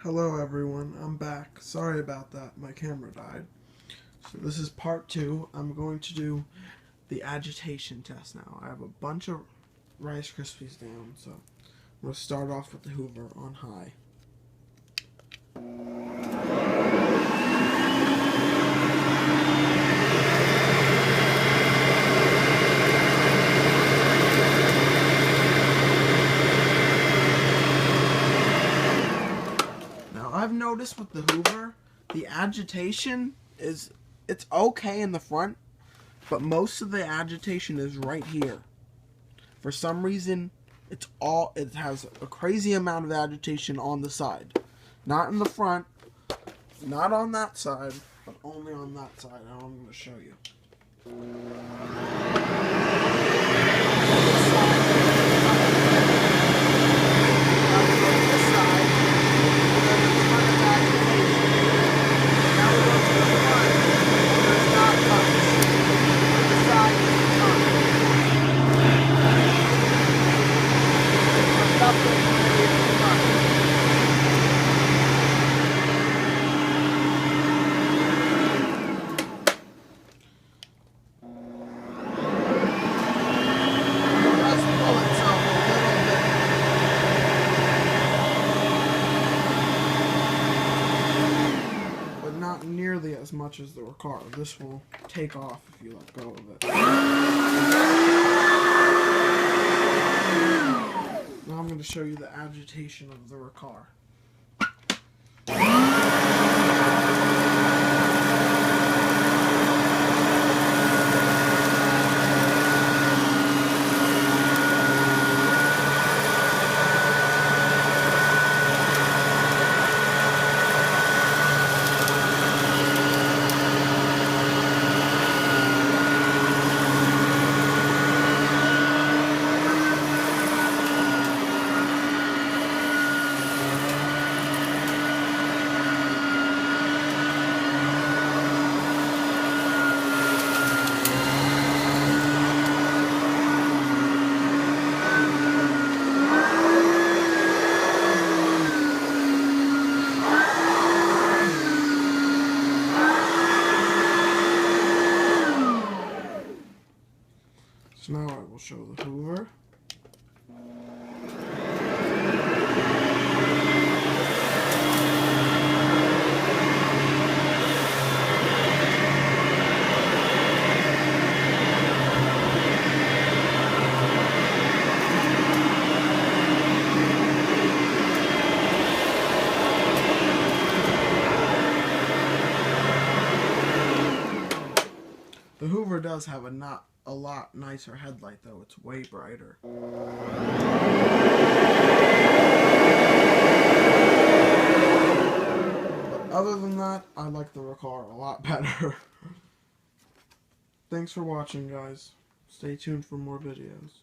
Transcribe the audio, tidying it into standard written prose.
Hello everyone, I'm back. Sorry about that, my camera died. So this is part 2. I'm going to do the agitation test now. I have a bunch of Rice Krispies down, so I'm going to start off with the Hoover on high. I've noticed with the Hoover, the agitation it's okay in the front, but most of the agitation is right here. For some reason, it has a crazy amount of agitation on the side. Not in the front, not on that side, but only on that side. And I'm going to show you. Not nearly as much as the Riccar. This will take off if you let go of it. Now I'm going to show you the agitation of the Riccar. So now I will show the Hoover. The Hoover does have a lot nicer headlight though, it's way brighter. But other than that, I like the Riccar a lot better. Thanks for watching, guys. Stay tuned for more videos.